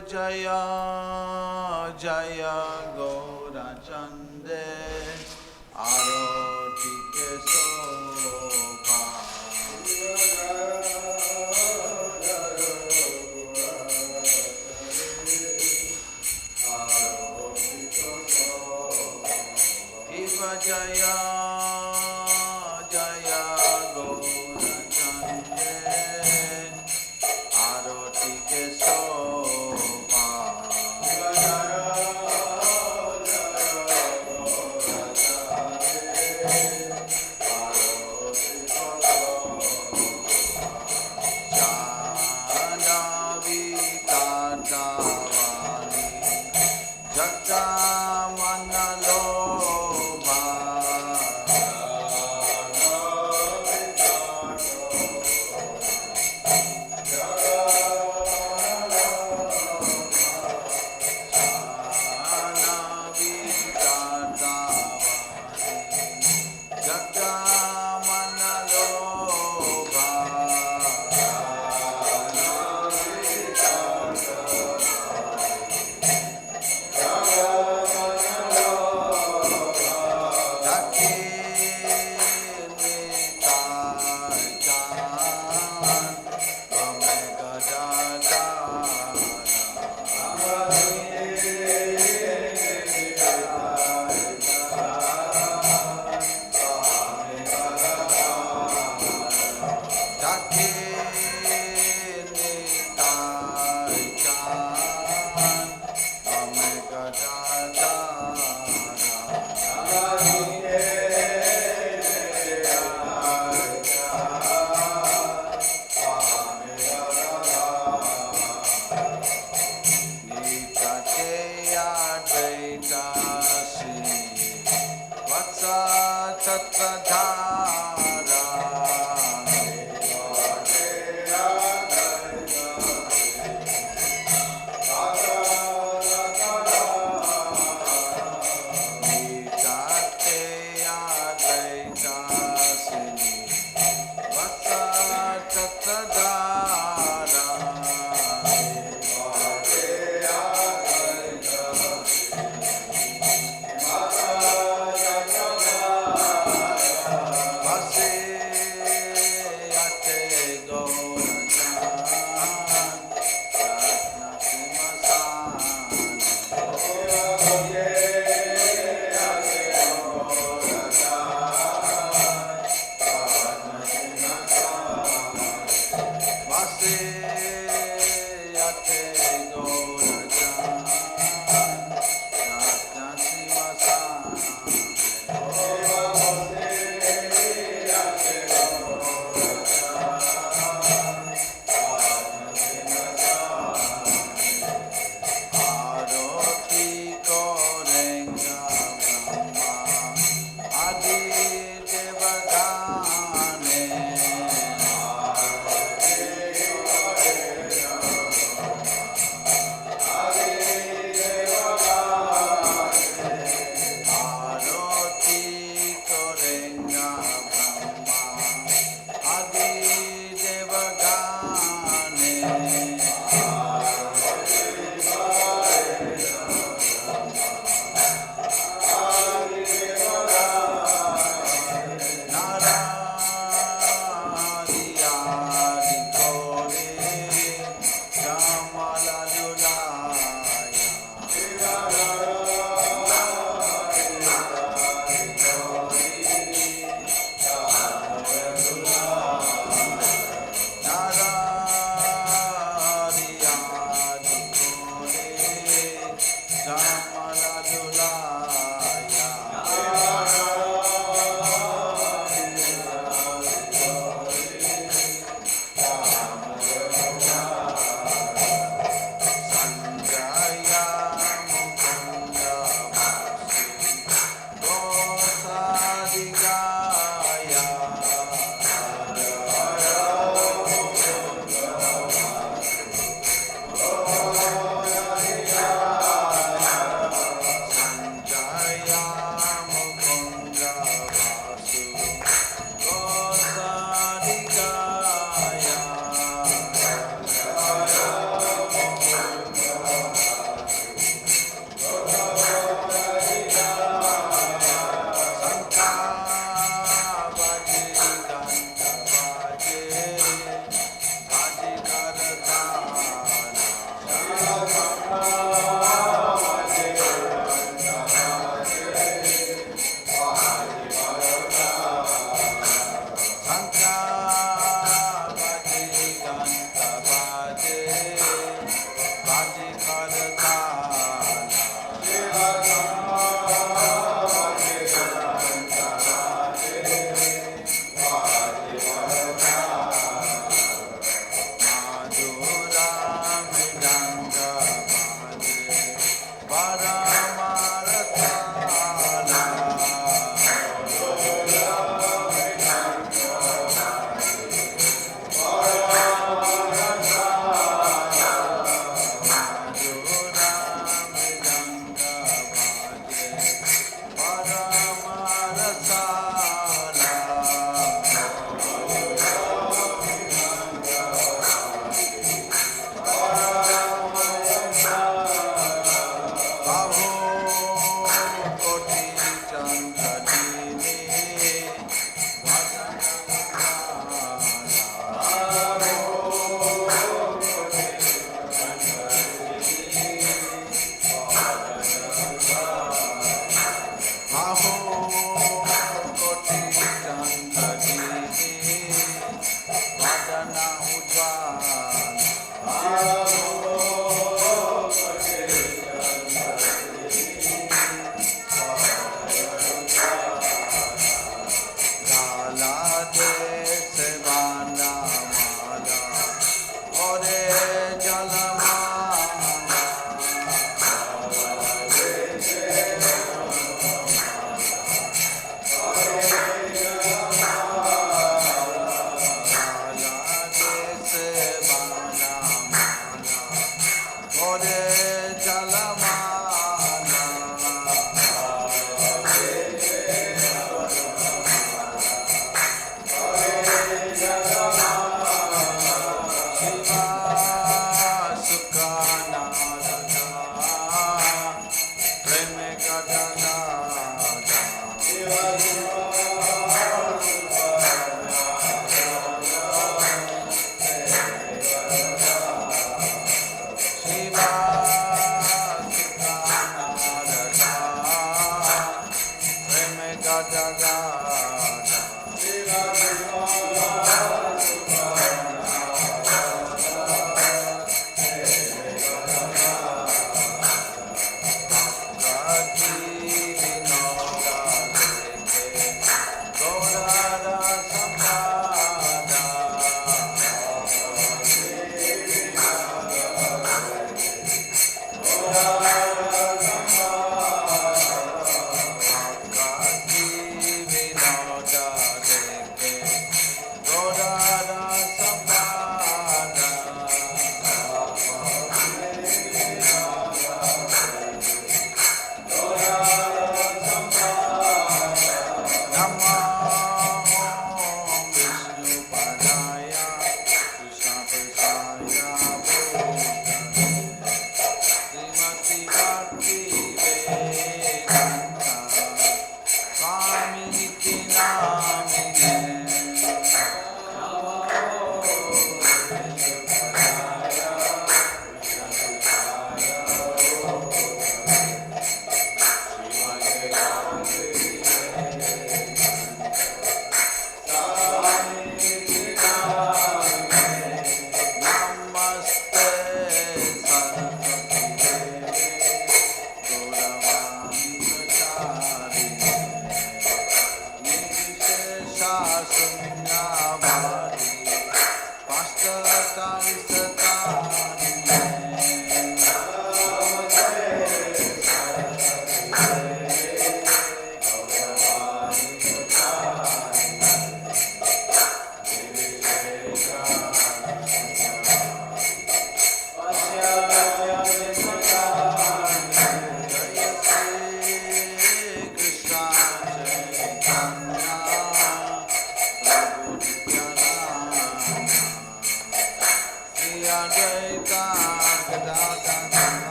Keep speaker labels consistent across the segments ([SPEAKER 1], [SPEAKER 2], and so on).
[SPEAKER 1] Jaya Jaya Gaura Chande Aroti Kesova Shiva Jaya Jaya Gaura Chande Aroti Kesova Janavi Tatavani Jagamanaloba Janavi Tatavani Jagamanaloba Jaya Shivaya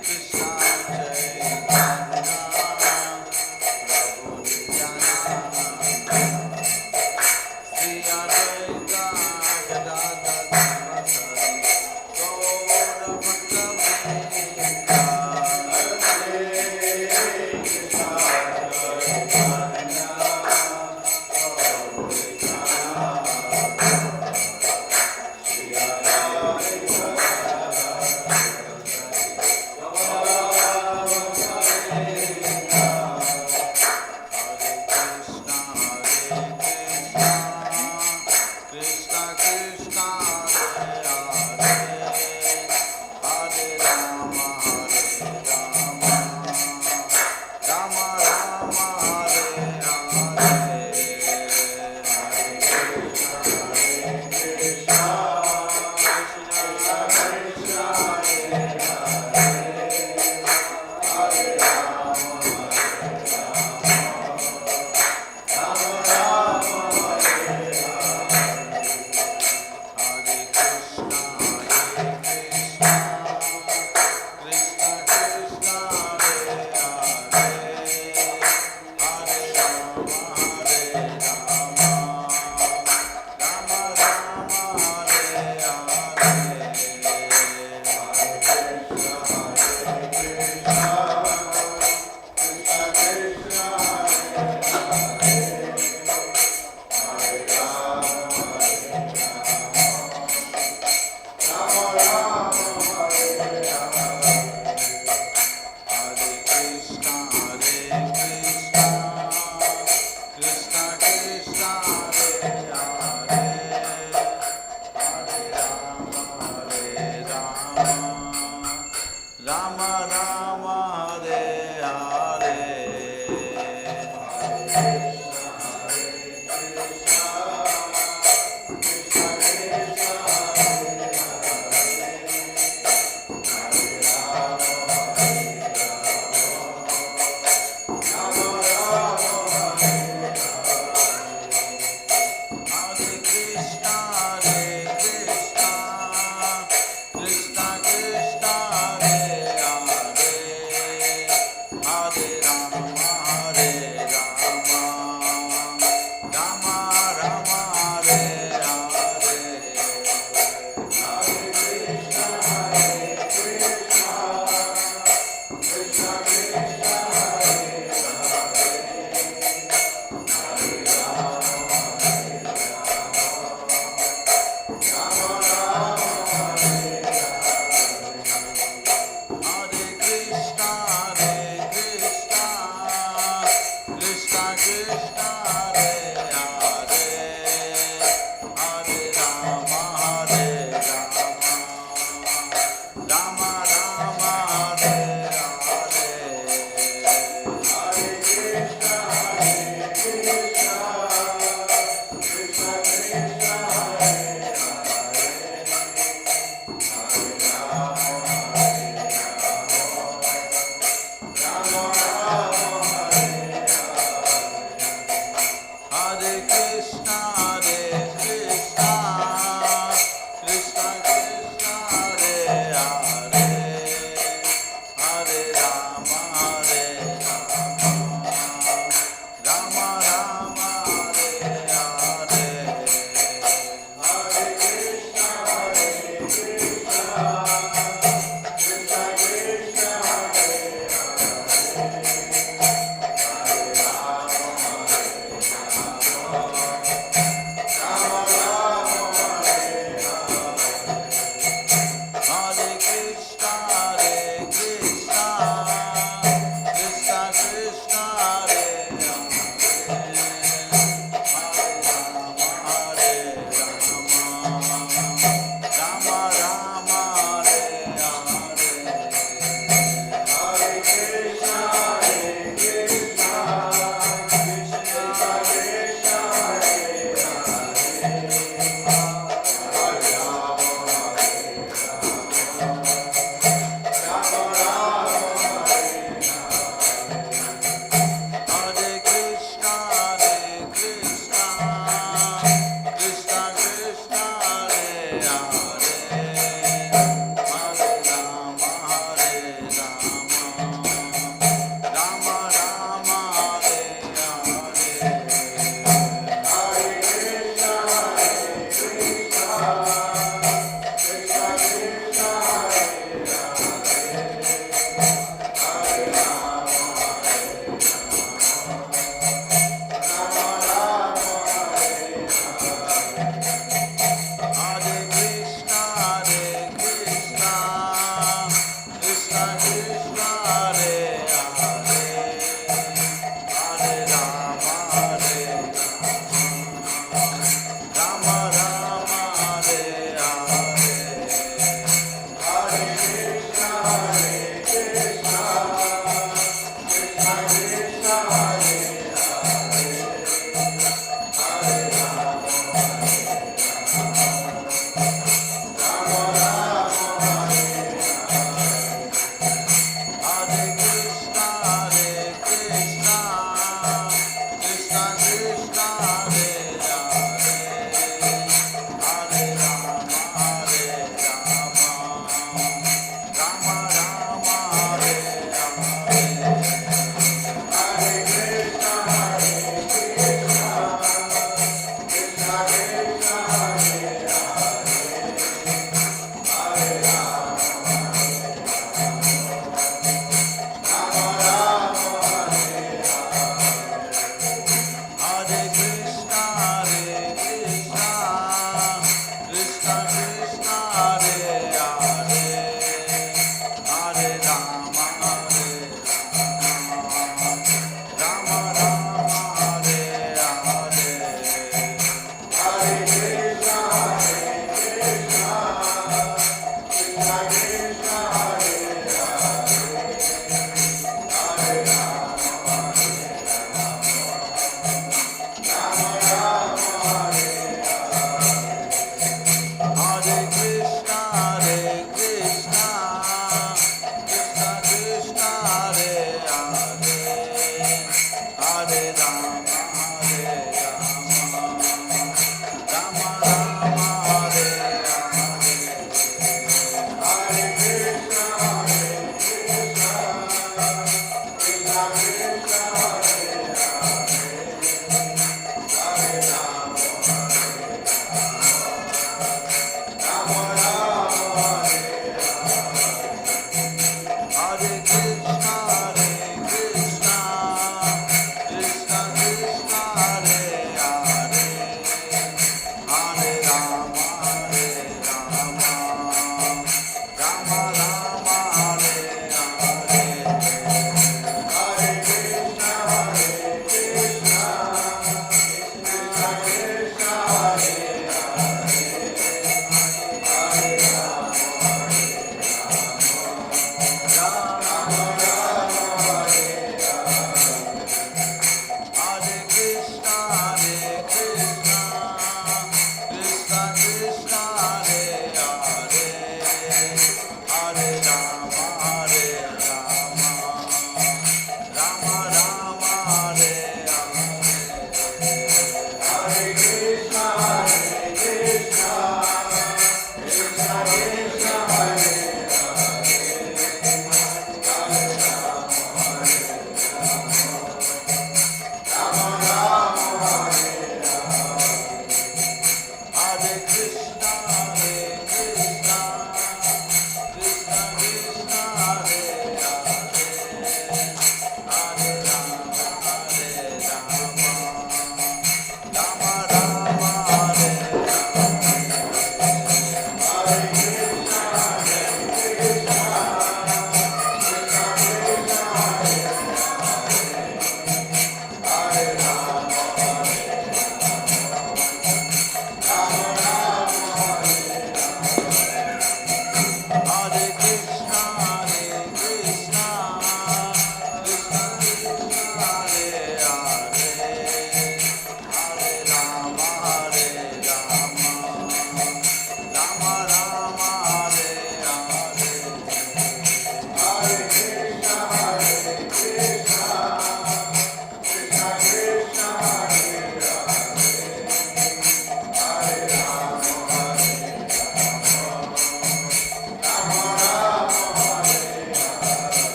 [SPEAKER 1] Krishna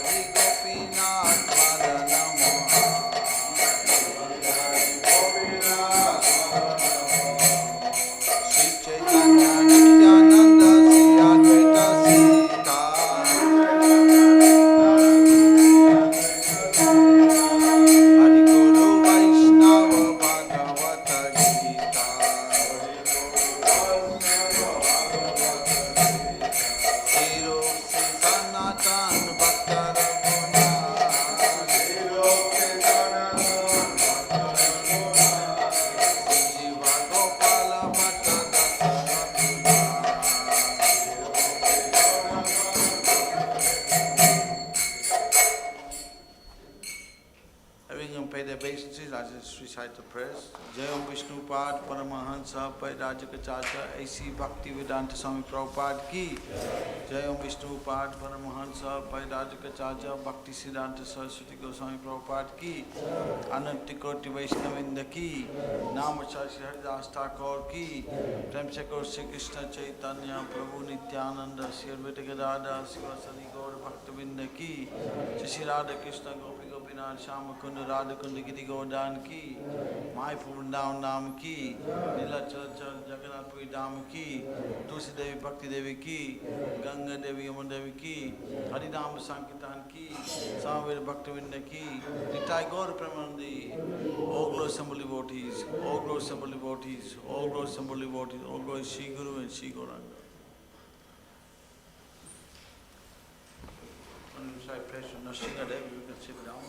[SPEAKER 1] Hari Gopinath Madana Mohan Shri Chaitanya Nityananda Shri Advaita Sita Hari Guru Vaishnava Bhagavata Gita Hero Sri Sanatan Bhakta Raghunath Jiva Gopala Bhatta Dasa Having paid their obeisances, I just recite the prayers. Jayam Vishnu Pad Paramahansa Pairajakachacha A.C. Bhaktivedanta Swami Prabhupada Ki Jayam Vishnu Pad Paramahansa Pairajakachacha Bhakti Siddhanta Saraswati Goswami Prabhupada Ki Anantikoti Vaishnavinda Ki Namacha Shri Haridas Thakur Ki Prem Chakor Shri Krishna Chaitanya Prabhu Nityananda Shri Advaita Gadada Sivasadi Gaur Bhaktavinda Ki Shri Radha Krishna Gopi Gopinath Shama Kunda Radha Kunda Giri Govardhan Ki Mai Purvandavan Dham Ki Nila Chal Chal Jagannath Puri Dham Ki Tulsi Devi Bhakti Devi Ki Ganga Devi Yamuna Devi Ki Harinam Sankirtan Ki Samaveda Bhaktavinda Ki Nitai Gaur Premanandi All glory assembled devotees, all glory assembled devotees, all glory assembled devotees, all glory Shri Guru and Shri Gauranga. When you say prayer to Nrsimhadev, you can sit down.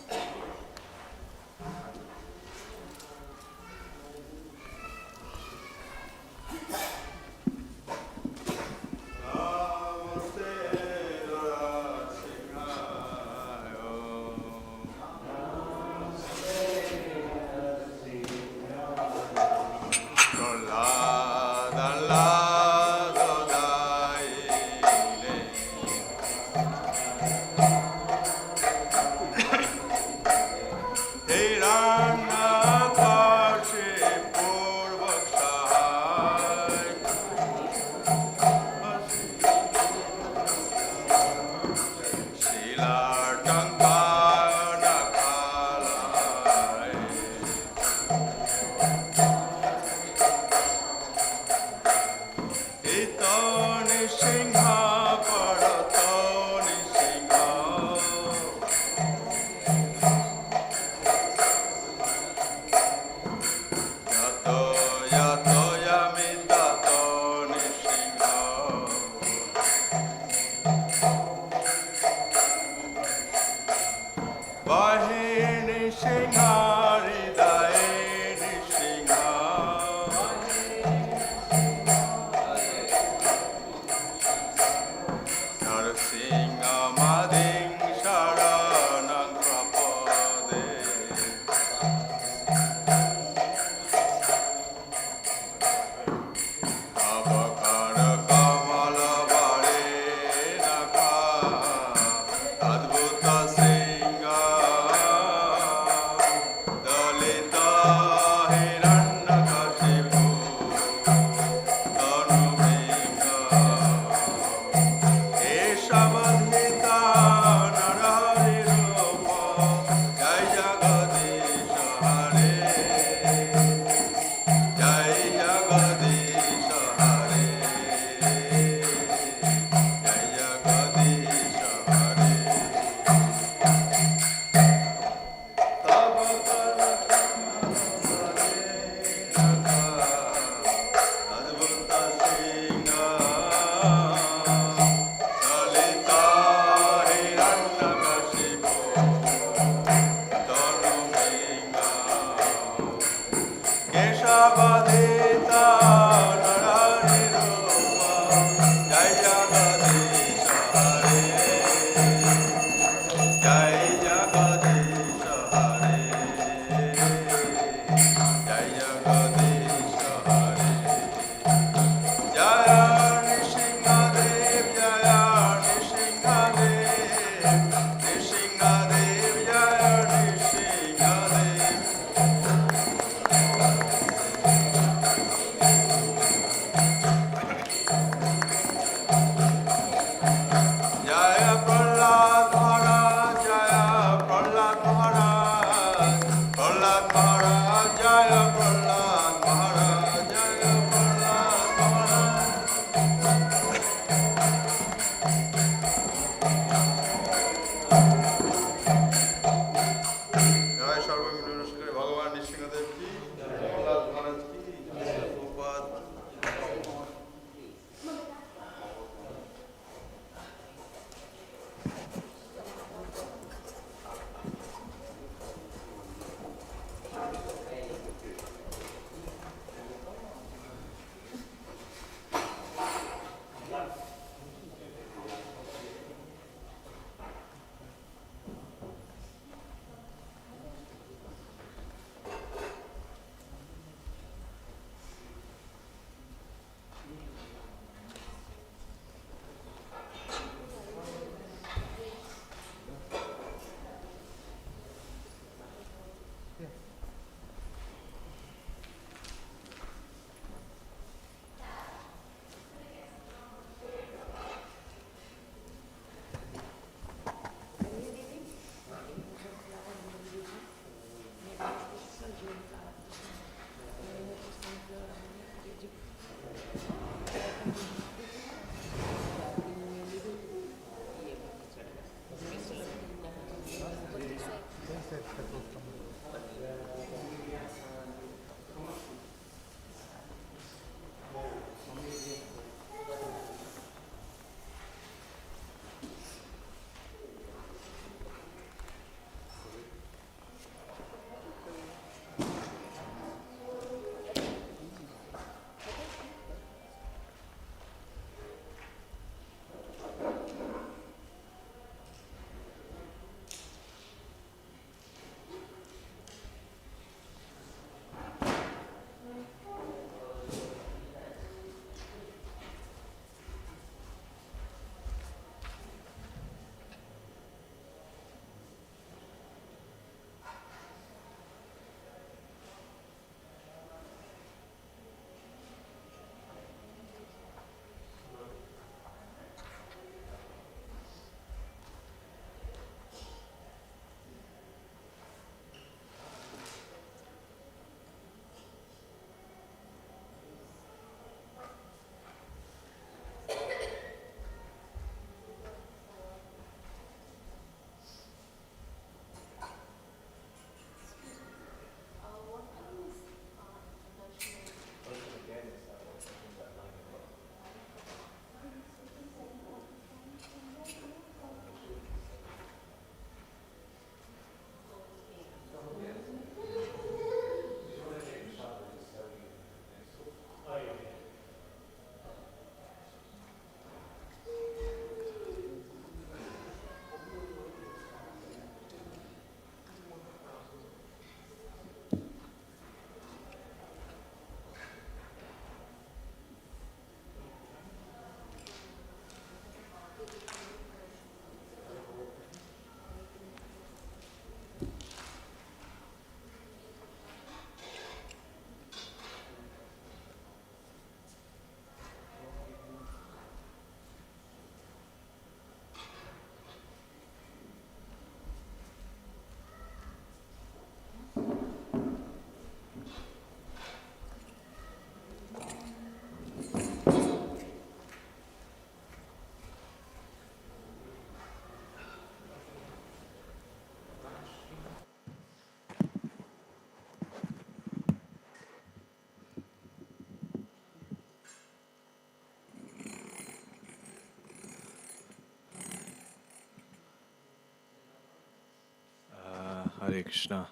[SPEAKER 2] Hare Krishna.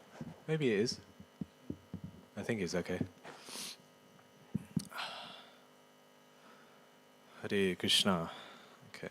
[SPEAKER 2] Maybe it is. I think it's okay. Hare Krishna. Okay.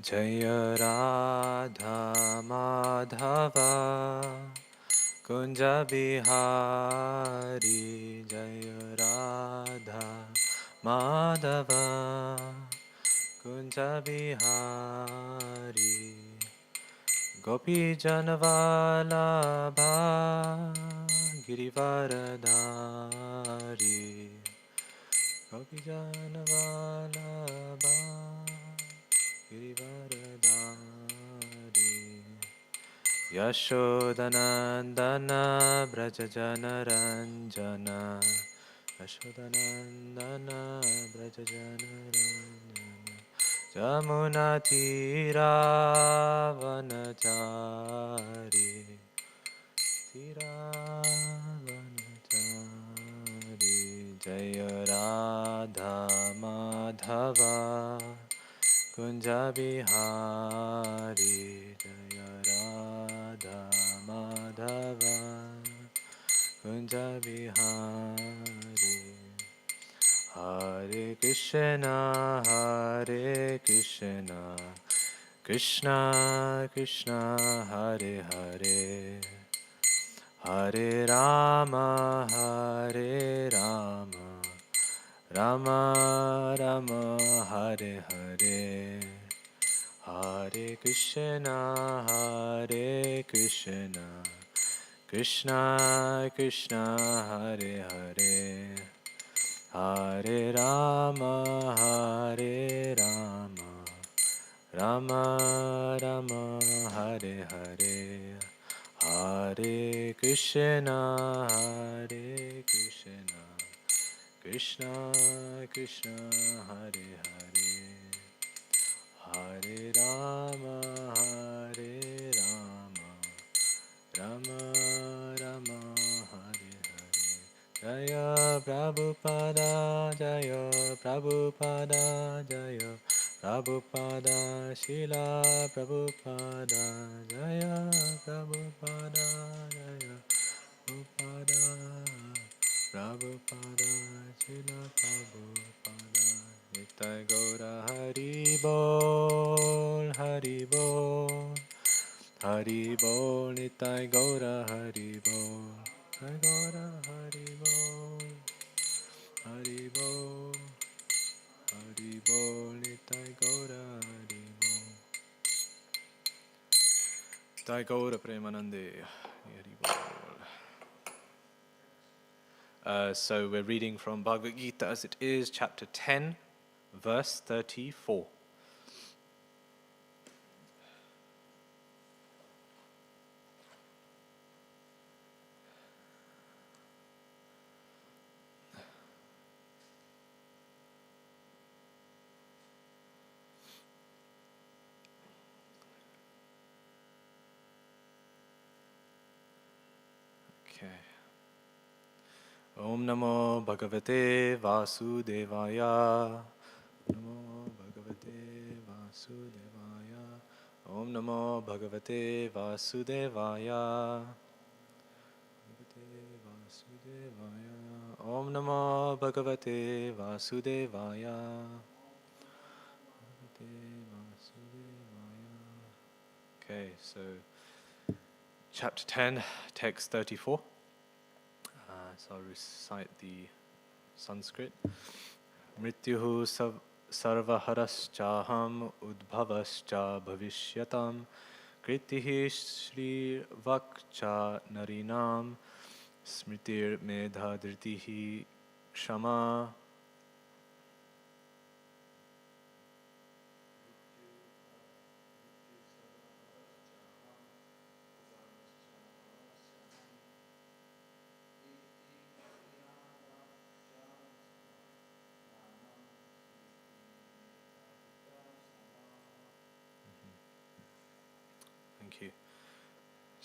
[SPEAKER 2] Jaya Radha Madhava Kunja Bihari Jaya Radha Madhava Kunja Bihari Gopi Janvalabha Girivaradhari Gopi Janvalabha Girivaradhari Yashodanandana Brajajanaranjana Yashodanandana Brajajanaranjana Jamunatiravanachari Tiravanachari Jaya Radha Madhava Kunja Bihari Jaya Radha Madhava Kunja Bihari Hare Krishna Krishna Krishna Hare Hare Hare Rama Rama Rama Hare Hare Hare Krishna Krishna Krishna Hare Hare Hare Rama Rama Rama Hare Hare Hare Krishna Krishna Krishna Hare Hare Hare Rama Rama Rama Hare Hare Jaya Prabhupada Jaya Prabhupada Jaya Prabhupada Srila Prabhupada Jaya Prabhupada Jaya Prabhupada Prabhupada Srila Prabhupada Nitai Gaura Hari Bol Hari Bol Hari Bol Nitai Gaura Hari Bol Nitai Gaura Hari Bol Hari Bol Hari Bol Nitai Gaura Hari Bol Nitai Gaura Premanande Hari Bol. So we're reading from Bhagavad Gita as it is, chapter 10, verse 34. Om Namo Bhagavate Vasudevaya. Namo Bhagavate Vasudevaya. Om Namo Bhagavate Vasudevaya. Om Namo Bhagavate Vasudevaya. Okay, so chapter 10, text 34. So I'll recite the Sanskrit. Mrityuhu sarvaharaschaham udbhavascha bhavishyatam kritihi shri vakcha narinam smritir medha dhritihi shama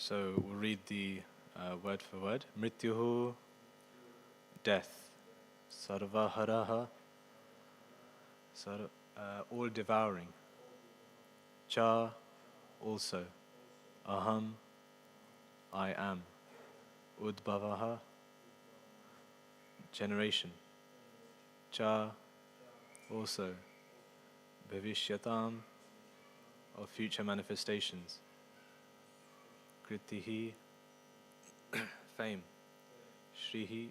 [SPEAKER 2] So we'll read the word for word. Mrityuhu, death. Sarvaharaha, all devouring. Cha, also. Aham, I am. Udbhavaha, generation. Cha, also. Bhavishyatam, of future manifestations. Kritihi, fame. Shrihi,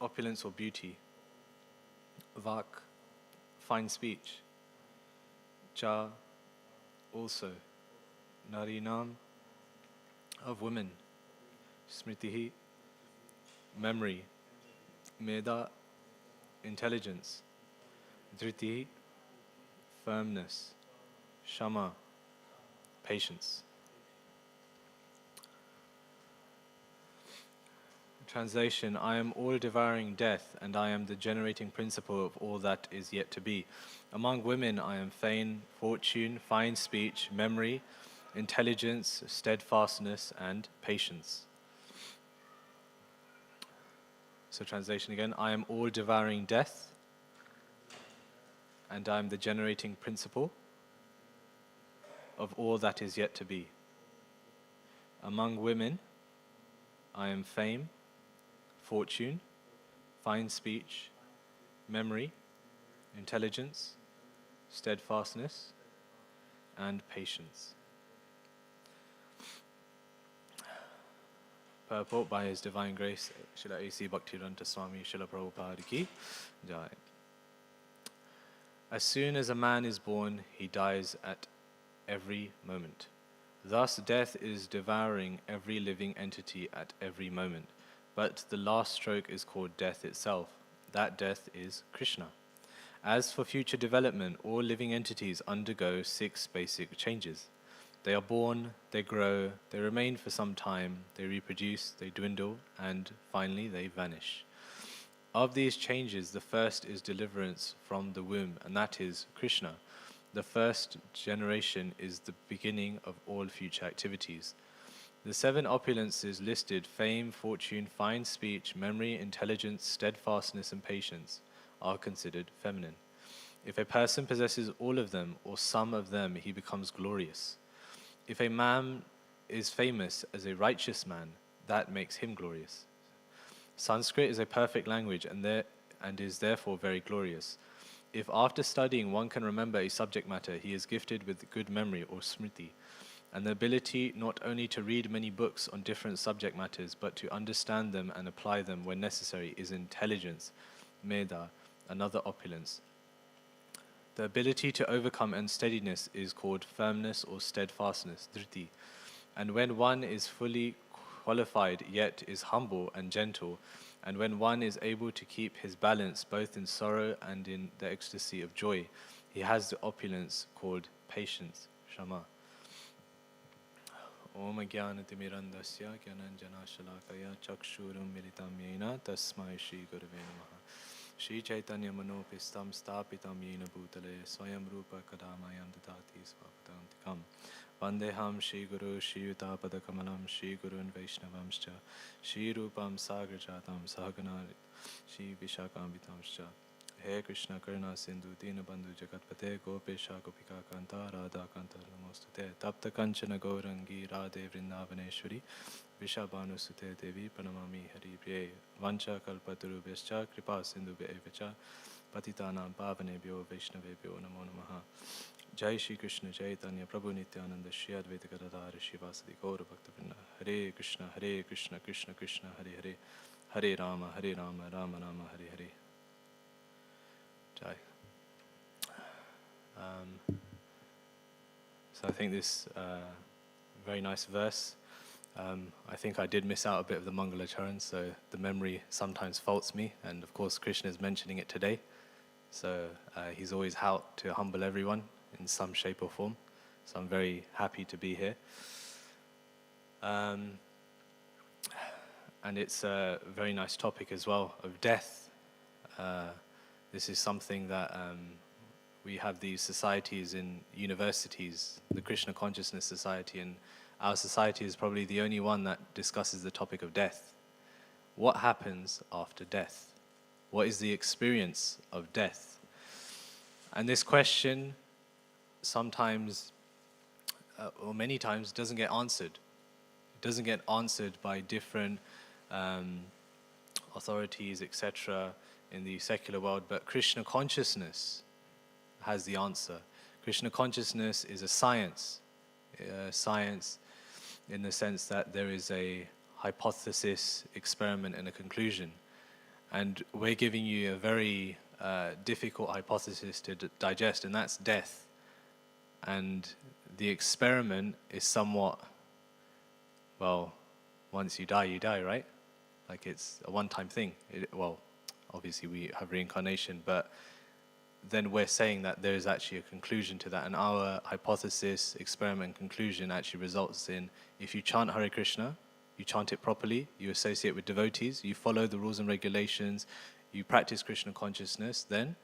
[SPEAKER 2] opulence or beauty. Vak, fine speech. Cha, also. Narinam, of women. Smritihi, memory. Meda, intelligence. Dhriti, firmness. Shama, patience. Translation: I am all-devouring death, and I am the generating principle of all that is yet to be. Among women I am fame, fortune, fine speech, memory, intelligence, steadfastness, and patience. So translation again: I am all-devouring death, and I am the generating principle of all that is yet to be. Among women I am fame, fortune, fine speech, memory, intelligence, steadfastness, and patience. Purport by His Divine Grace, Srila A.C. Bhaktivedanta Swami Srila Prabhupada Ki Jai. As soon as a man is born, he dies at every moment. Thus, death is devouring every living entity at every moment. But the last stroke is called death itself. That death is Krishna. As for future development, all living entities undergo 6 basic changes. They are born, they grow, they remain for some time, they reproduce, they dwindle, and finally they vanish. Of these changes, the first is deliverance from the womb, and that is Krishna. The first generation is the beginning of all future activities. The 7 opulences listed, fame, fortune, fine speech, memory, intelligence, steadfastness, and patience, are considered feminine. If a person possesses all of them or some of them, he becomes glorious. If a man is famous as a righteous man, that makes him glorious. Sanskrit is a perfect language and is therefore very glorious. If after studying one can remember a subject matter, he is gifted with good memory or smriti, and the ability not only to read many books on different subject matters, but to understand them and apply them when necessary is intelligence, meda, another opulence. The ability to overcome unsteadiness is called firmness or steadfastness, dhriti. And when one is fully qualified yet is humble and gentle, and when one is able to keep his balance both in sorrow and in the ecstasy of joy, he has the opulence called patience, shama. Om Jnanatimirandasya Jnananjanashalakaya Chakshurum Militam Yena Tasmai Shri Gurave Namaha. Shri Chaitanya Manopistam Stapitam Yena Bhutale Swayam Rupa Kadamayam Dadati Svapadantikam Vandeham Shri Guru Shri Yutapada Kamalam Shri Gurun Vaishnavamscha Shri Rupam Sagrajatam Sahagana Shri Vishakamitamscha. He Krishna Karuna Sindhu Dinabandhu Jagatpate Gopesha Gopika Kanta Radha Kanta Namostute Tapta Kanchana Gaurangi Radhe Vrindavaneshwari Vishabhanu Sute Devi Pranamami Hari Priye Vancha Kalpaturu Vescha Kripa Sindhu Vecha Patitanam Pavanebhyo Vaishnavebhyo Namo Namaha. Jai Shri Krishna Chaitanya Prabhu Nityananda Shri Advaita Gadadhara Shivasadi Gaura Bhaktivinoda. Hare Krishna Krishna Krishna Hare Hare Hare Rama Rama Rama Hare Hare. Jai. So I think this very nice verse. I think I did miss out a bit of the Mangalacharan, so the memory sometimes faults me, and of course Krishna is mentioning it today. So he's always out to humble everyone in some shape or form. So I'm very happy to be here. And it's a very nice topic as well, of death. This is something that we have these societies in universities, the Krishna Consciousness Society and our society is probably the only one that discusses the topic of death. What happens after death? What is the experience of death? And this question sometimes, or many times, doesn't get answered. It doesn't get answered by different authorities, etc., in the secular world, but Krishna consciousness has the answer. Krishna consciousness is a science. Science in the sense that there is a hypothesis, experiment, and a conclusion. And we're giving you a very difficult hypothesis to digest, and that's death. And the experiment is somewhat, well, once you die, right? Like it's a one-time thing. Well, obviously we have reincarnation, but then we're saying that there is actually a conclusion to that. And our hypothesis, experiment, conclusion actually results in, if you chant Hare Krishna, you chant it properly, you associate with devotees, you follow the rules and regulations, you practice Krishna consciousness, then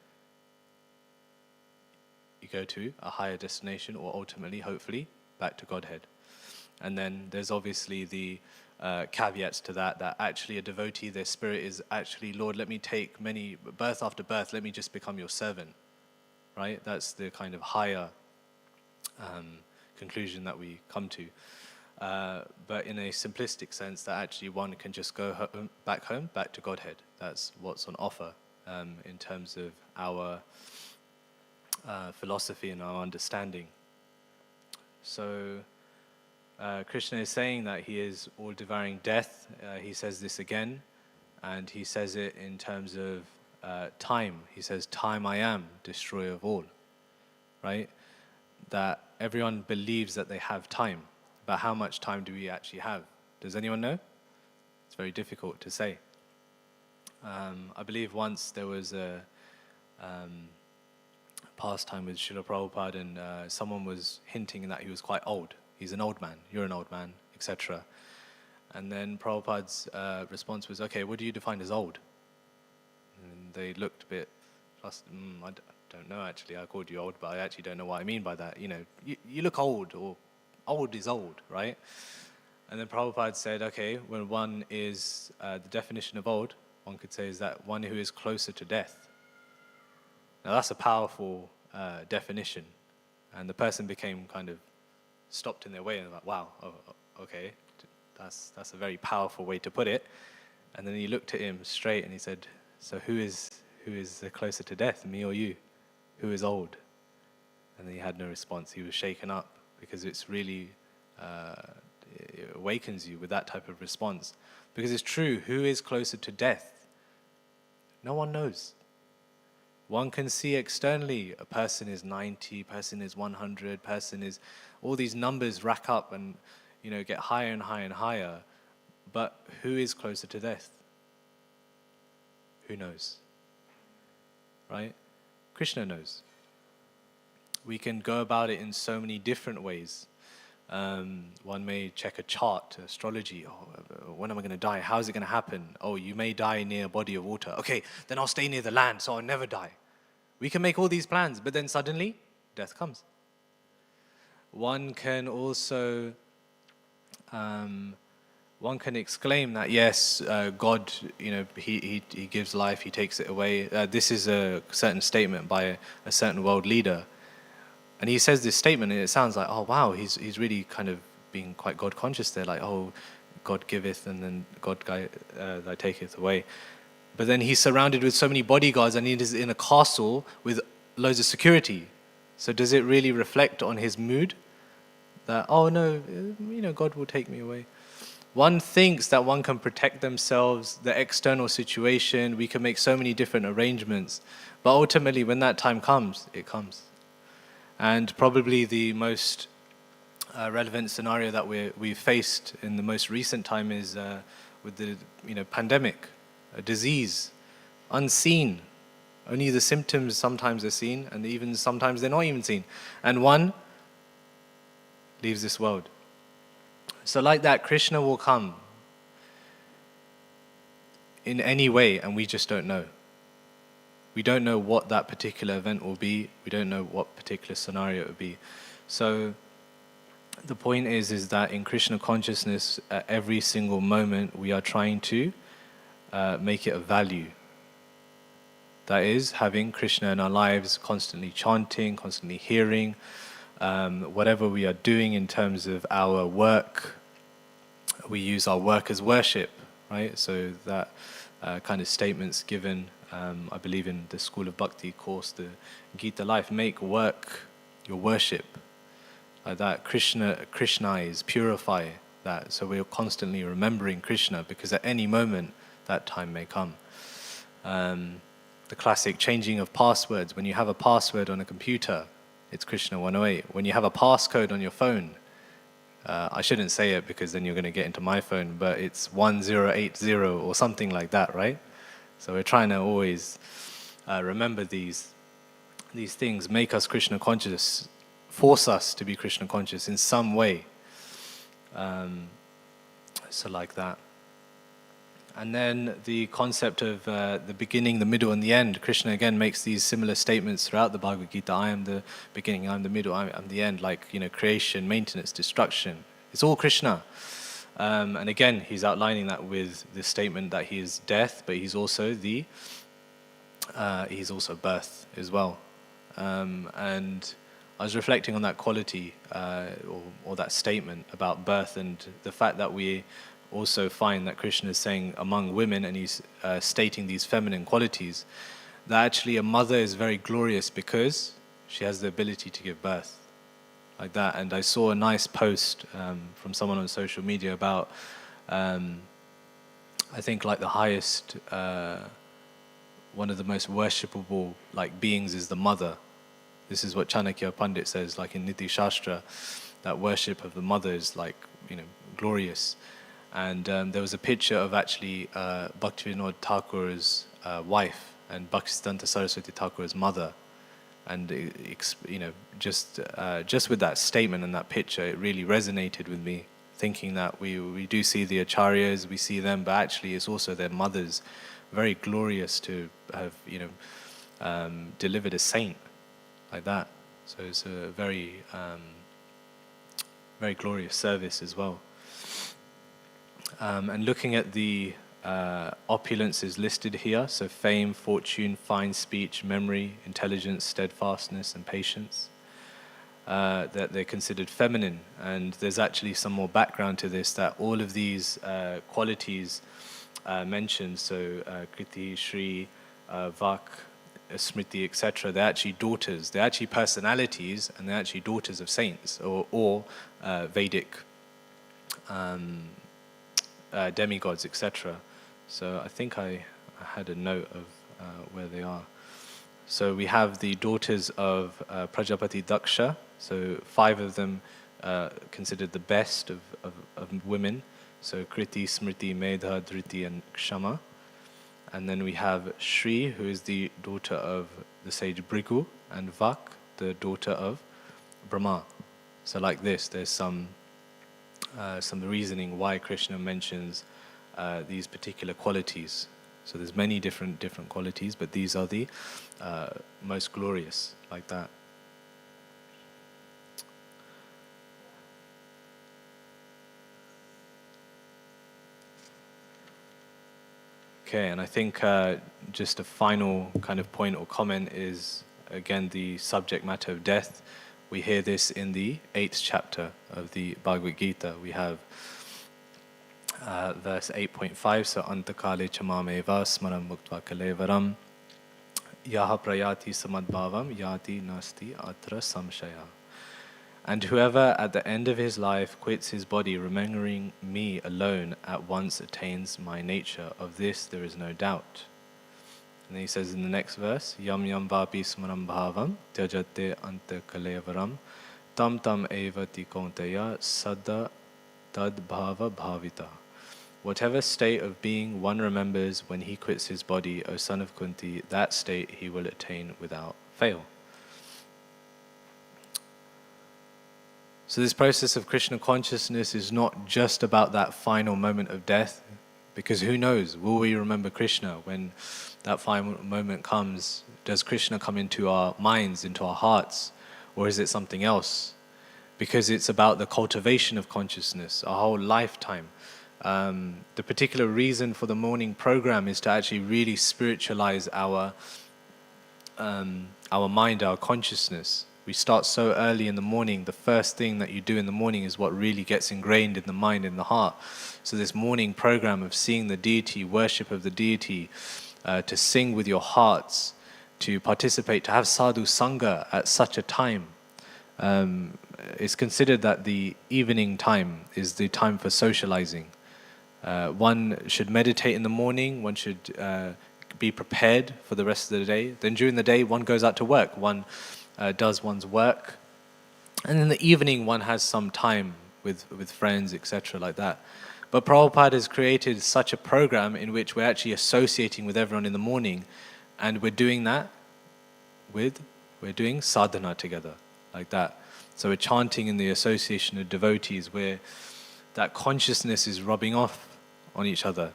[SPEAKER 2] you go to a higher destination, or ultimately, hopefully, back to Godhead. And then there's obviously the caveats to that, that actually a devotee, their spirit is actually, Lord, let me take many, birth after birth, let me just become your servant, right? That's the kind of higher conclusion that we come to. But in a simplistic sense, that actually one can just go back home, back to Godhead. That's what's on offer in terms of our philosophy and our understanding. So Krishna is saying that he is all-devouring death. He says this again, and he says it in terms of time. He says, time I am, destroyer of all, right? That everyone believes that they have time, but how much time do we actually have? Does anyone know? It's very difficult to say. I believe once there was a pastime with Srila Prabhupada, and someone was hinting that he was quite old. He's an old man, you're an old man, etc. And then Prabhupada's response was, okay, what do you define as old? And they looked a bit, I don't know actually, I called you old, but I actually don't know what I mean by that. You know, you look old, or old is old, right? And then Prabhupada said, okay, when one is, the definition of old, one could say is that one who is closer to death. Now that's a powerful definition. And the person became kind of stopped in their way and like, wow, okay, that's a very powerful way to put it. And then he looked at him straight and he said, so who is closer to death, me or you? Who is old? And then he had no response. He was shaken up, because it's really, it awakens you with that type of response. Because it's true, who is closer to death? No one knows. One can see externally, a person is 90, person is 100, person is, all these numbers rack up and, you know, get higher and higher and higher. But who is closer to death? Who knows? Right? Krishna knows. We can go about it in so many different ways. One may check a chart, astrology. Oh, when am I going to die? How is it going to happen? Oh, you may die near a body of water. Okay, then I'll stay near the land, so I'll never die. We can make all these plans, but then suddenly, death comes. One can also, one can exclaim that yes, God, you know, he gives life, he takes it away. This is a certain statement by a certain world leader. And he says this statement, and it sounds like, oh wow, he's really kind of being quite God conscious there, like, oh, God giveth, and then God thy taketh away. But then he's surrounded with so many bodyguards, and he is in a castle with loads of security. So does it really reflect on his mood? That, oh no, you know, God will take me away. One thinks that one can protect themselves, the external situation, we can make so many different arrangements. But ultimately, when that time comes, it comes. And probably the most relevant scenario that we've faced in the most recent time is with the pandemic, a disease, unseen. Only the symptoms sometimes are seen, and even sometimes they're not even seen. And one leaves this world. So like that, Krishna will come in any way, and we just don't know. We don't know what that particular event will be. We don't know what particular scenario it will be. So the point is that in Krishna consciousness, at every single moment, we are trying to make it a value. That is, having Krishna in our lives, constantly chanting, constantly hearing, whatever we are doing in terms of our work, we use our work as worship, right? So that kind of statements given, I believe in the School of Bhakti course, the Gita Life, make work your worship. Like that, Krishnaize, purify that. So we're constantly remembering Krishna because at any moment that time may come. The classic changing of passwords. When you have a password on a computer, it's Krishna 108. When you have a passcode on your phone, I shouldn't say it because then you're going to get into my phone, but it's 1080 or something like that, right? So we're trying to always remember these things, make us Krishna conscious, force us to be Krishna conscious in some way. So like that. And then the concept of the beginning, the middle, and the end. Krishna again makes these similar statements throughout the Bhagavad Gita. I am the beginning, I am the middle, I am the end. Like, creation, maintenance, destruction. It's all Krishna. And again, he's outlining that with the statement that he is death, but he's also birth as well. And I was reflecting on that quality or that statement about birth and the fact that we also find that Krishna is saying among women, and he's stating these feminine qualities, that actually a mother is very glorious because she has the ability to give birth, like that. And I saw a nice post from someone on social media about, I think like the highest, one of the most worshipable like beings is the mother. This is what Chanakya Pandit says, like in Niti Shastra, that worship of the mother is like, glorious. And there was a picture of actually Bhaktivedanta Thakur's wife and Bhaktivedanta Saraswati Thakur's mother. And just with that statement and that picture, it really resonated with me, thinking that we do see the acharyas, we see them, but actually it's also their mothers, very glorious to have delivered a saint like that. So it's a very very glorious service as well. And looking at the opulences listed here, so fame, fortune, fine speech, memory, intelligence, steadfastness, and patience, that they're considered feminine. And there's actually some more background to this, that all of these qualities mentioned, so Kriti, Shri, Vak, Smriti, etc., they're actually daughters. They're actually personalities, and they're actually daughters of saints or Vedic demigods, etc. So I think I had a note of where they are. So we have the daughters of Prajapati Daksha. So 5 of them considered the best of women. So Kriti, Smriti, Medha, Dhriti, and Kshama. And then we have Shri, who is the daughter of the sage Bhrigu, and Vak, the daughter of Brahma. So like this, there's some reasoning why Krishna mentions these particular qualities. So there's many different qualities, but these are the most glorious, like that. Okay, and I think just a final kind of point or comment is, again, the subject matter of death. We hear this in the 8th chapter of the Bhagavad Gita. We have verse 8.5, so antakale chamameva smaram muktva kalevaram yaha prayati samadbhavam yati nasti atra samshaya. And whoever at the end of his life quits his body, remembering me alone, at once attains my nature. Of this there is no doubt. And then he says in the next verse, Yam yam vapi smaram bhavam tyajate anta kalevaram tam tam eva tikonteya sadda tad bhava bhavita. Whatever state of being one remembers when he quits his body, O son of Kunti, that state he will attain without fail. So this process of Krishna consciousness is not just about that final moment of death, because who knows, will we remember Krishna when that final moment comes? Does Krishna come into our minds, into our hearts, or is it something else? because it's about the cultivation of consciousness, a whole lifetime. The particular reason for the morning program is to actually really spiritualize our mind, our consciousness. We start so early in the morning. The first thing that you do in the morning is what really gets ingrained in the mind, in the heart. So this morning program of seeing the deity, worship of the deity, to sing with your hearts, to participate, to have sadhu sangha at such a time. It's considered that the evening time is the time for socializing. One should meditate in the morning, one should be prepared for the rest of the day. Then during the day, one goes out to work, one does one's work. And in the evening, one has some time with friends, etc., like that. But Prabhupada has created such a program in which we're actually associating with everyone in the morning, and we're doing that we're doing sadhana together, like that. So we're chanting in the association of devotees, where that consciousness is rubbing off on each other.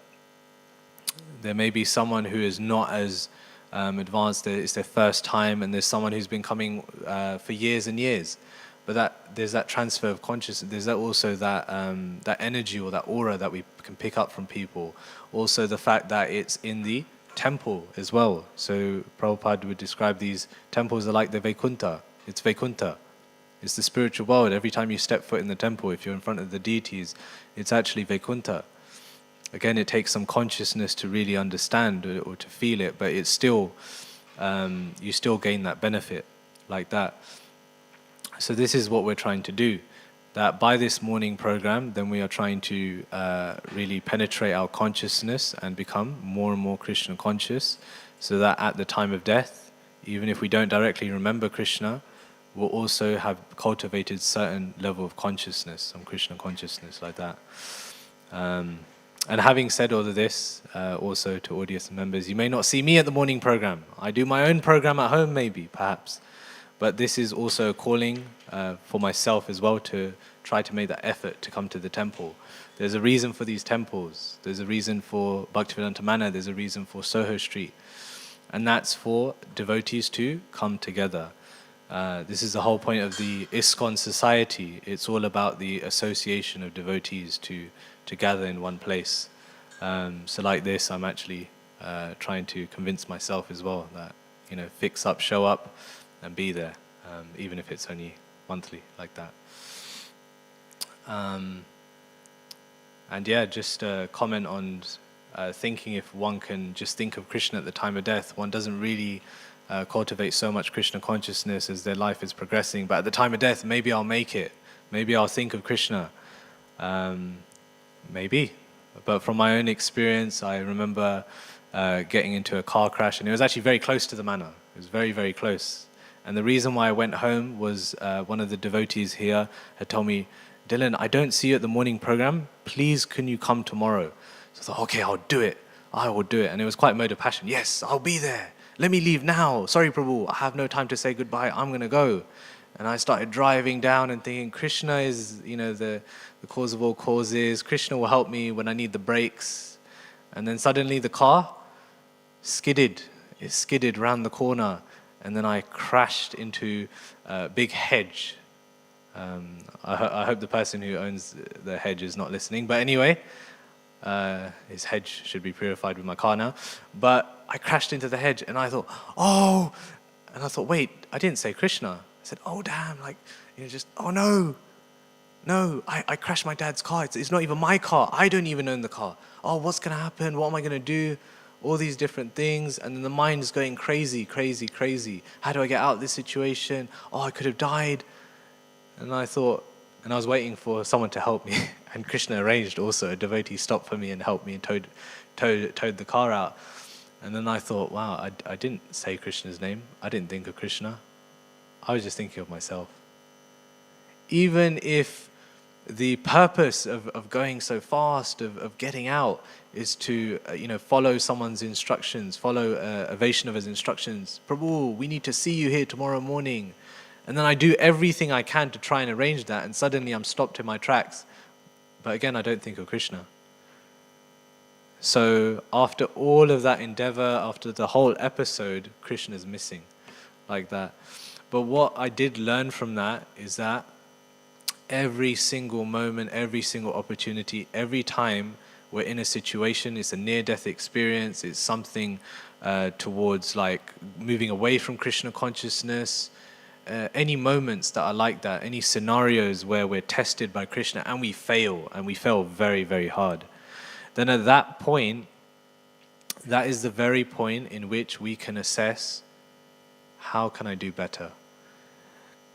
[SPEAKER 2] There may be someone who is not as advanced, it's their first time, and there's someone who's been coming for years and years. But there's that transfer of consciousness, there's also that energy or that aura that we can pick up from people. Also the fact that it's in the temple as well. So Prabhupada would describe these temples are like the Vaikuntha. It's Vaikuntha. It's the spiritual world. Every time you step foot in the temple, if you're in front of the deities, it's actually Vaikuntha. Again, it takes some consciousness to really understand or to feel it, but it's still, you still gain that benefit like that. So this is what we're trying to do. That by this morning program, then we are trying to really penetrate our consciousness and become more and more Krishna conscious, so that at the time of death, even if we don't directly remember Krishna, we'll also have cultivated certain level of consciousness, some Krishna consciousness like that. And having said all of this, also to audience members, you may not see me at the morning program. I do my own program at home, maybe, perhaps. But this is also a calling for myself as well, to try to make that effort to come to the temple. There's a reason for these temples. There's a reason for Bhaktivedanta Manor. There's a reason for Soho Street. And that's for devotees to come together. This is the whole point of the ISKCON society. It's all about the association of devotees to gather in one place. So like this, I'm actually trying to convince myself as well that, fix up, show up, and be there, even if it's only monthly, like that. And yeah, just comment on thinking if one can just think of Krishna at the time of death. One doesn't really cultivate so much Krishna consciousness as their life is progressing, but at the time of death, maybe I'll make it. Maybe I'll think of Krishna. Maybe. But from my own experience, I remember getting into a car crash, and it was actually very close to the manor. It was very, very close. And the reason why I went home was one of the devotees here had told me, Dylan, I don't see you at the morning program. Please, can you come tomorrow? So I thought, okay, I'll do it. I will do it. And it was quite mode of passion. Yes, I'll be there. Let me leave now. Sorry, Prabhu, I have no time to say goodbye. I'm going to go. And I started driving down and thinking, Krishna is, the cause of all causes. Krishna will help me when I need the brakes. And then suddenly the car skidded. It skidded round the corner. And then I crashed into a big hedge. I hope the person who owns the hedge is not listening. But anyway, his hedge should be purified with my car now. But I crashed into the hedge and I thought, oh! And I thought, wait, I didn't say Krishna. I said, oh damn, oh no, I crashed my dad's car. It's not even my car. I don't even own the car. Oh, what's going to happen? What am I going to do? All these different things, and then the mind is going crazy. How do I get out of this situation? Oh, I could have died. And I thought, and I was waiting for someone to help me, and Krishna arranged also, a devotee stopped for me and helped me and towed the car out. And then I thought, wow, I didn't say Krishna's name. I didn't think of Krishna. I was just thinking of myself. Even if the purpose of going so fast, of getting out, is to follow someone's instructions, follow Vaishnava's instructions. Prabhu, we need to see you here tomorrow morning. And then I do everything I can to try and arrange that, and suddenly I'm stopped in my tracks. But again, I don't think of Krishna. So after all of that endeavor, after the whole episode, Krishna is missing, like that. But what I did learn from that is that every single moment, every single opportunity, every time we're in a situation, it's a near-death experience, it's something towards like moving away from Krishna consciousness, any moments that are like that, any scenarios where we're tested by Krishna and we fail very, very hard, then at that point, that is the very point in which we can assess, how can I do better?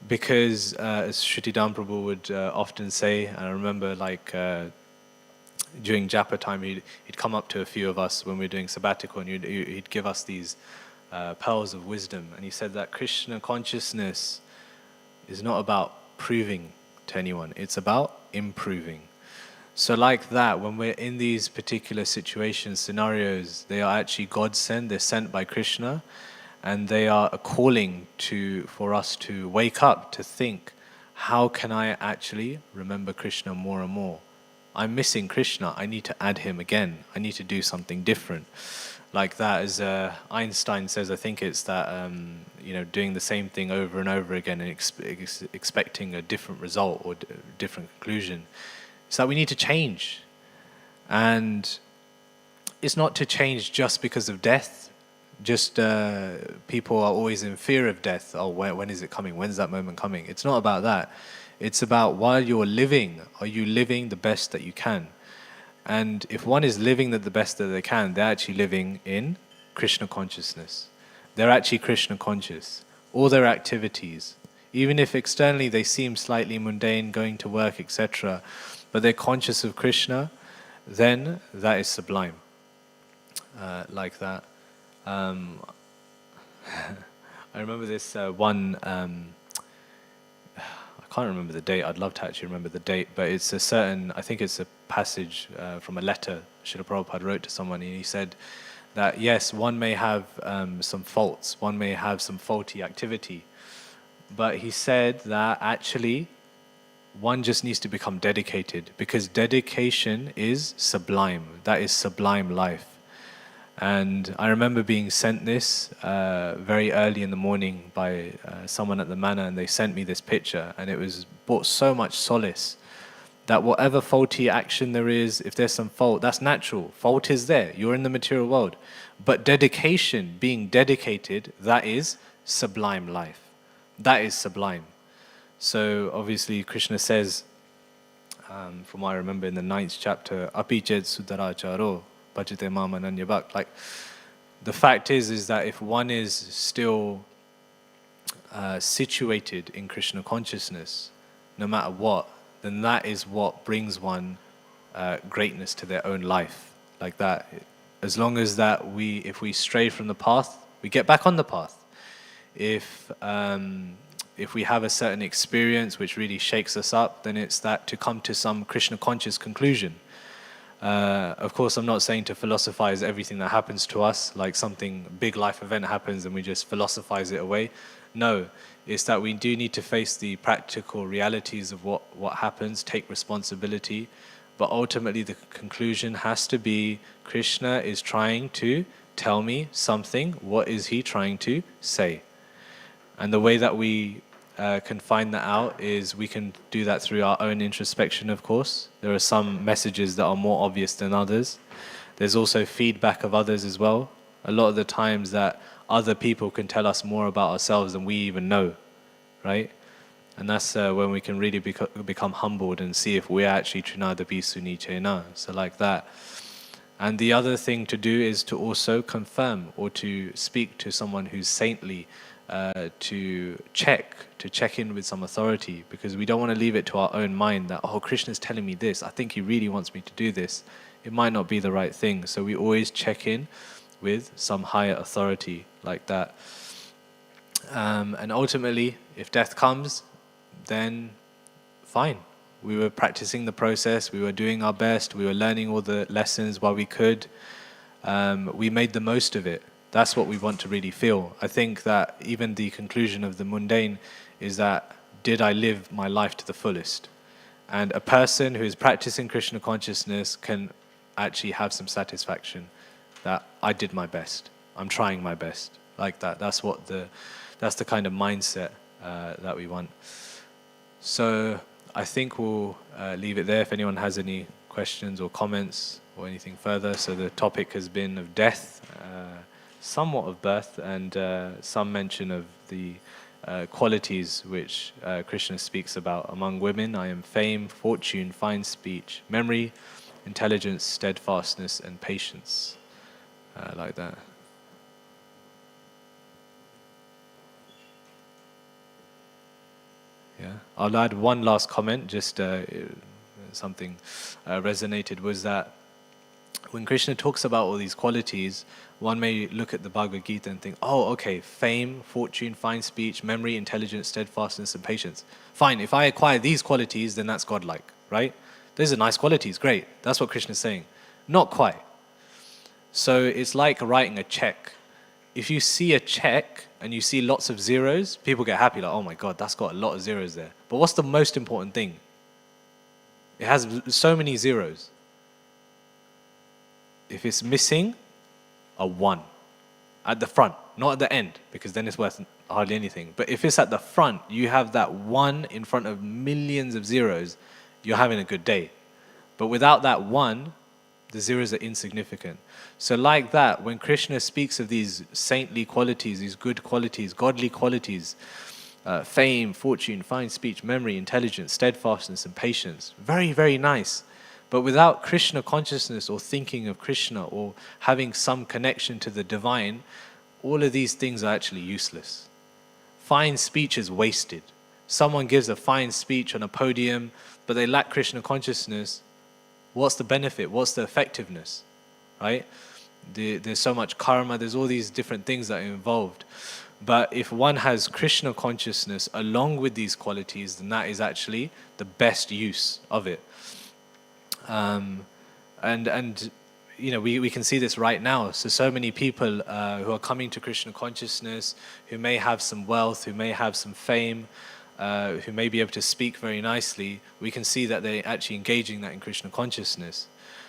[SPEAKER 2] Because as Shruti Prabhu would often say, and I remember like during Japa time, he'd come up to a few of us when we were doing sabbatical, and he'd give us these pearls of wisdom. And he said that Krishna consciousness is not about proving to anyone, it's about improving. So like that, when we're in these particular situations, scenarios, they are actually God sent, they're sent by Krishna, and they are a calling for us to wake up, to think, how can I actually remember Krishna more and more? I'm missing Krishna, I need to add him again, I need to do something different. Like that, as Einstein says, I think it's that, doing the same thing over and over again and expecting a different result or different conclusion. It's that we need to change. And it's not to change just because of death. Just people are always in fear of death. Oh, when is it coming? When's that moment coming? It's not about that. It's about while you're living, are you living the best that you can? And if one is living the best that they can, they're actually living in Krishna consciousness. They're actually Krishna conscious. All their activities, even if externally they seem slightly mundane, going to work, etc., but they're conscious of Krishna, then that is sublime. Like that. I remember this one, I can't remember the date, I'd love to actually remember the date, but it's a certain, I think it's a passage from a letter Srila Prabhupada wrote to someone, and he said that yes, one may have some faults, one may have some faulty activity, but he said that actually one just needs to become dedicated, because dedication is sublime. That is sublime life. And I remember being sent this very early in the morning by someone at the manor, and they sent me this picture, and it was brought so much solace that whatever faulty action there is, if there's some fault, that's natural. Fault is there. You're in the material world. But dedication, being dedicated, that is sublime life. That is sublime. So obviously Krishna says, from what I remember in the 9th chapter, Api ched sudaracharo bhajate mam ananya bhakt. Like, the fact is that if one is still situated in Krishna consciousness, no matter what, then that is what brings one greatness to their own life. Like that. As long as that if we stray from the path, we get back on the path. If we have a certain experience which really shakes us up, then it's that to come to some Krishna conscious conclusion. Of course, I'm not saying to philosophize everything that happens to us, like something big life event happens and we just philosophize it away. No, it's that we do need to face the practical realities of what happens, take responsibility, but ultimately the conclusion has to be Krishna is trying to tell me something. What is he trying to say? And the way that we can find that out is we can do that through our own introspection, of course. There are some messages that are more obvious than others. There's also feedback of others as well. A lot of the times that other people can tell us more about ourselves than we even know, right? And that's when we can really become humbled and see if we're actually Trinadapi Suni Chena, so like that. And the other thing to do is to also confirm or to speak to someone who's saintly, to check in with some authority, because we don't want to leave it to our own mind that, oh, Krishna's telling me this, I think he really wants me to do this. It might not be the right thing. So we always check in with some higher authority like that. And ultimately, if death comes, then fine. We were practicing the process, we were doing our best, we were learning all the lessons while we could. We made the most of it. That's what we want to really feel. I think that even the conclusion of the mundane is that, did I live my life to the fullest? And a person who is practicing Krishna consciousness can actually have some satisfaction that I did my best. I'm trying my best. Like that. That's the kind of mindset that we want. So I think we'll leave it there if anyone has any questions or comments or anything further. So the topic has been of death, somewhat of birth, and some mention of the qualities which Krishna speaks about among women. I am fame, fortune, fine speech, memory, intelligence, steadfastness, and patience. Like that. Yeah, I'll add one last comment. Just something resonated was that when Krishna talks about all these qualities, one may look at the Bhagavad Gita and think, "Oh, okay, fame, fortune, fine speech, memory, intelligence, steadfastness, and patience. Fine. If I acquire these qualities, then that's godlike, right? Those are nice qualities. Great. That's what Krishna's saying. Not quite. So it's like writing a check. If you see a check and you see lots of zeros, people get happy, like, oh my God, that's got a lot of zeros there. But what's the most important thing? It has so many zeros. If it's missing a 1 at the front, not at the end, because then it's worth hardly anything. But if it's at the front, you have that 1 in front of millions of zeros, you're having a good day. But without that 1, the zeros are insignificant. So like that, when Krishna speaks of these saintly qualities, these good qualities, godly qualities, fame, fortune, fine speech, memory, intelligence, steadfastness, and patience, very, very nice. But without Krishna consciousness or thinking of Krishna or having some connection to the divine, all of these things are actually useless. Fine speech is wasted. Someone gives a fine speech on a podium, but they lack Krishna consciousness. What's the benefit? What's the effectiveness? Right? There's so much karma, there's all these different things that are involved. But if one has Krishna consciousness along with these qualities, then that is actually the best use of it. And you know, we can see this right now. So many people who are coming to Krishna consciousness, who may have some wealth, who may have some fame, who may be able to speak very nicely, we can see that they're actually engaging that in Krishna consciousness.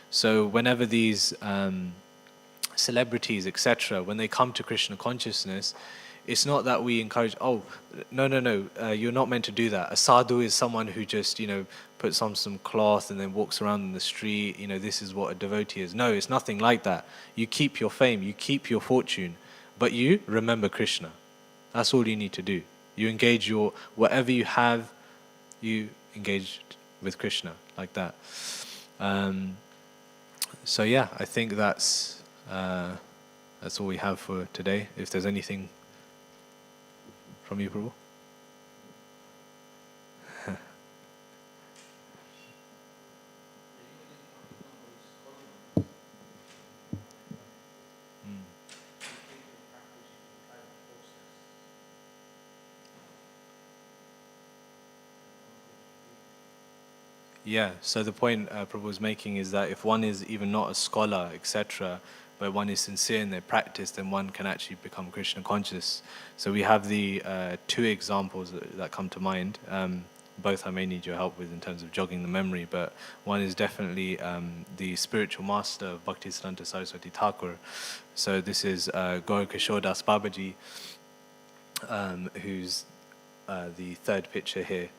[SPEAKER 2] So whenever these celebrities, etc., when they come to Krishna consciousness, it's not that we encourage, oh, no, you're not meant to do that. A sadhu is someone who just, you know, puts on some cloth and then walks around in the street, you know, this is what a devotee is. No, it's nothing like that. You keep your fame, you keep your fortune, but you remember Krishna. That's all you need to do. You engage your, whatever you have, you engage with Krishna, like that. So yeah, I think that's all we have for today. If there's anything from you, Prabhu? Yeah, so the point Prabhu was making is that if one is even not a scholar, etc., but one is sincere in their practice, then one can actually become Krishna conscious. So we have the 2 examples that come to mind. Both I may need your help with in terms of jogging the memory, but one is definitely the spiritual master of Bhaktivedanta Saraswati Thakur. So this is Gaur Kishore Das Babaji, who's the 3rd picture here.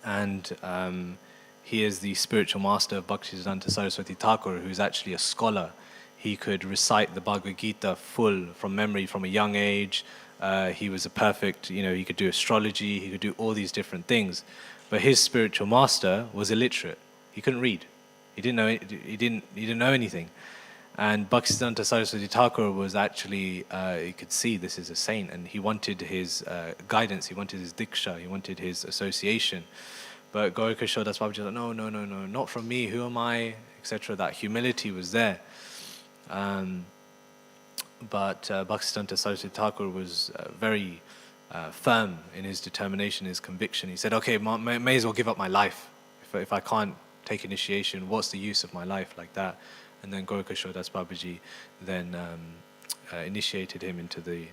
[SPEAKER 2] And he is the spiritual master of Bhaktivedanta Saraswati Thakur, who's actually a scholar. He could recite the Bhagavad Gita full from memory from a young age. He was a perfect, you know, he could do astrology, he could do all these different things. But his spiritual master was illiterate. He couldn't read. He didn't know anything. And Bhaktivedanta Saraswati Thakur was actually, he could see this is a saint, and he wanted his guidance, he wanted his diksha, he wanted his association. But Gaur Kishore Das Babaji was like, no, not from me, who am I, etc. That humility was there. But Bhaktivedanta Saraswati Thakur was very firm in his determination, his conviction. He said, okay, may as well give up my life. If I can't take initiation, what's the use of my life, like that? And then Gaur Kishore Das Babaji then initiated him into the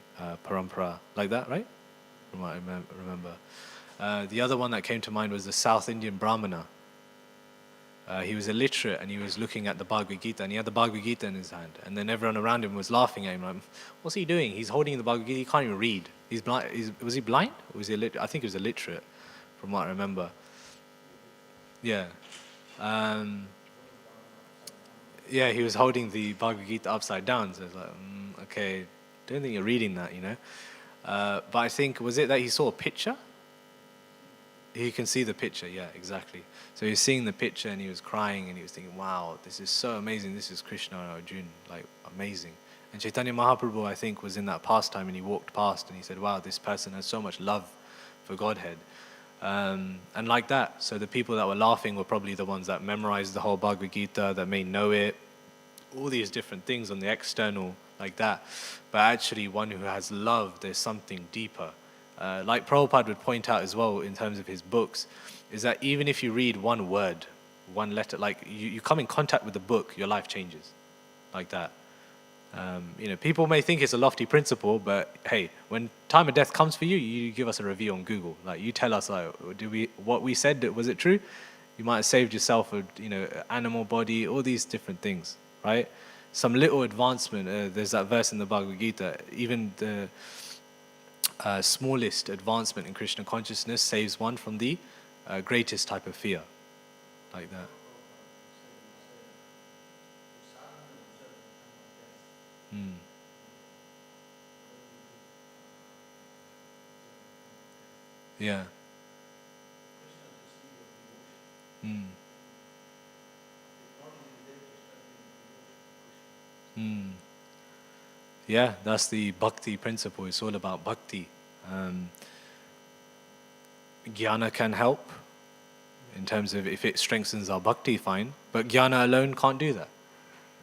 [SPEAKER 2] parampara, like that, right? From what I remember. The other one that came to mind was the South Indian Brahmana. He was illiterate and he was looking at the Bhagavad Gita and he had the Bhagavad Gita in his hand. And then everyone around him was laughing at him, like, what's he doing? He's holding the Bhagavad Gita, he can't even read. He's blind. Was he blind? Or was he illiterate? I think he was illiterate, from what I remember. Yeah. Yeah, he was holding the Bhagavad Gita upside down. So it's like, okay, don't think you're reading that, you know. But I think, was it that he saw a picture? He can see the picture, yeah, exactly. So he was seeing the picture and he was crying and he was thinking, wow, this is so amazing. This is Krishna and Arjuna, like amazing. And Chaitanya Mahaprabhu, I think, was in that pastime and he walked past and he said, wow, this person has so much love for Godhead. And like that, so the people that were laughing were probably the ones that memorized the whole Bhagavad Gita, that may know it, all these different things on the external like that. But actually, one who has love, there's something deeper. Like Prabhupada would point out as well in terms of his books, is that even if you read one word, one letter, like you come in contact with the book, your life changes, like that. You know, people may think it's a lofty principle, but hey, when time of death comes for you, you give us a review on Google. Like you tell us, like, what we said, was it true? You might have saved yourself a, you know, animal body, all these different things, right? Some little advancement. There's that verse in the Bhagavad Gita. Even the smallest advancement in Krishna consciousness saves one from the greatest type of fear, like that. Mm. Yeah. Mm. Mm. Yeah, that's the bhakti principle. It's all about bhakti. Jnana can help in terms of if it strengthens our bhakti, fine. But jnana alone can't do that,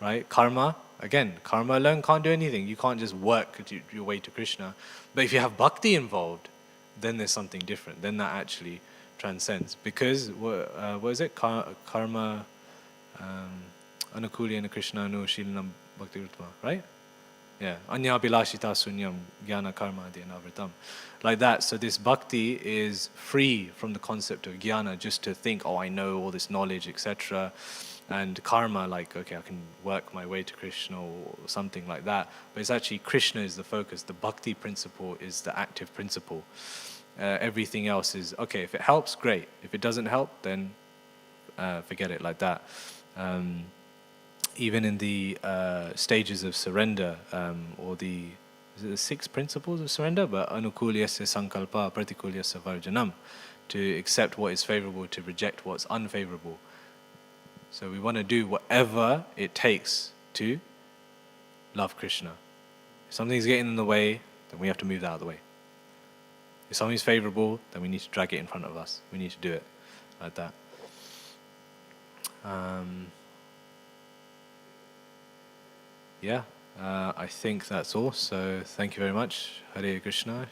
[SPEAKER 2] right? Karma, again, karma alone can't do anything. You can't just work your way to Krishna. But if you have bhakti involved, then there's something different. Then that actually transcends. Because, what is it? Karma, anukulya Krishna anu shilanam bhakti rutma, right? Yeah, anya bilashita sunyam jnana karma dhyanavrtam. Like that. So this bhakti is free from the concept of jnana, just to think, oh, I know all this knowledge, etc. And karma, like, okay, I can work my way to Krishna or something like that. But it's actually Krishna is the focus. The bhakti principle is the active principle. Everything else is, okay, if it helps, great. If it doesn't help, then forget it, like that. Even in the stages of surrender, or is it the 6 principles of surrender? But anukulyasya sankalpa pratikulyasya varjanam, to accept what is favorable, to reject what's unfavorable. So we want to do whatever it takes to love Krishna. If something's getting in the way, then we have to move that out of the way. If something's favorable, then we need to drag it in front of us. We need to do it like that. Yeah, I think that's all. So thank you very much. Hare Krishna.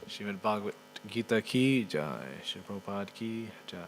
[SPEAKER 2] Srimad Bhagavad Gita ki jai. Shri Prabhupada ki jai.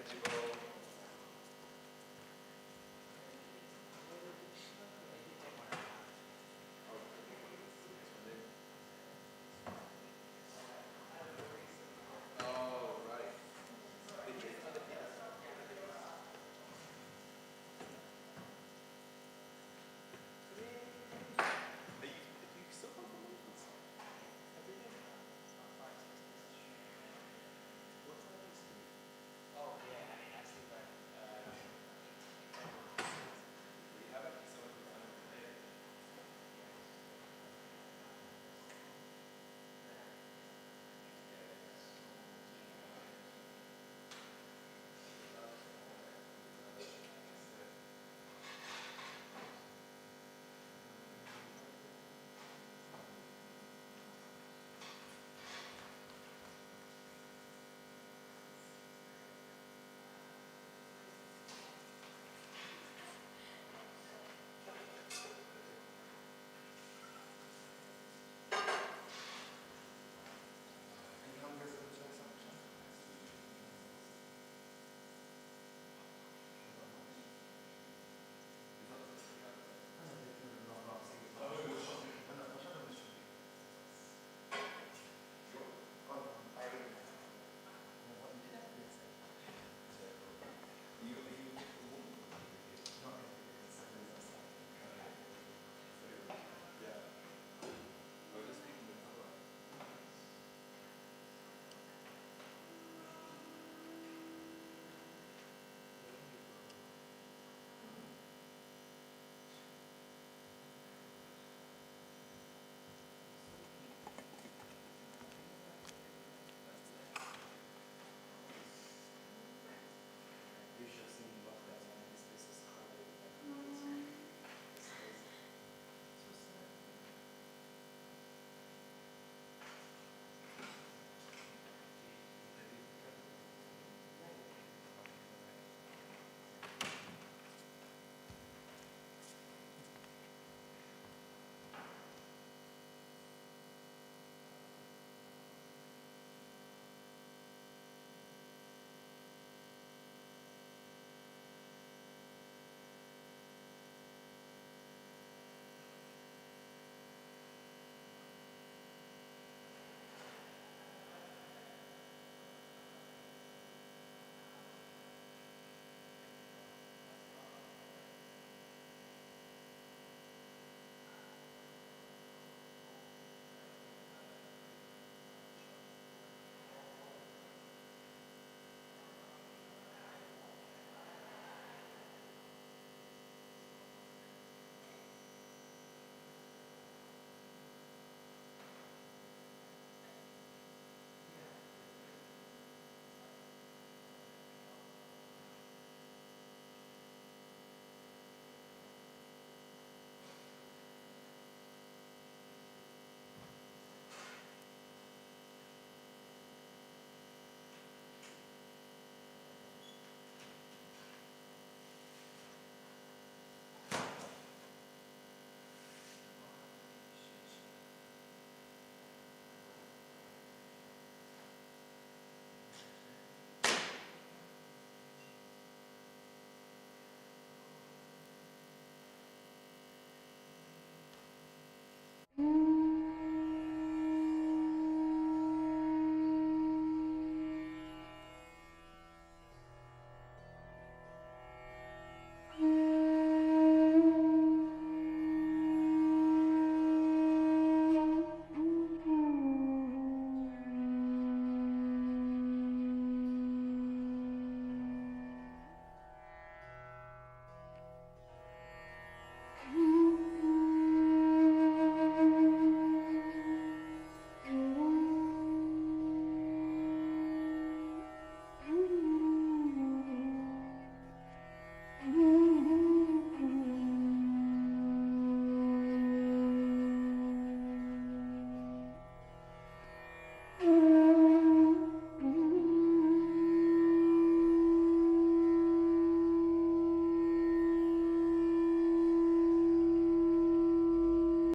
[SPEAKER 3] Let's go.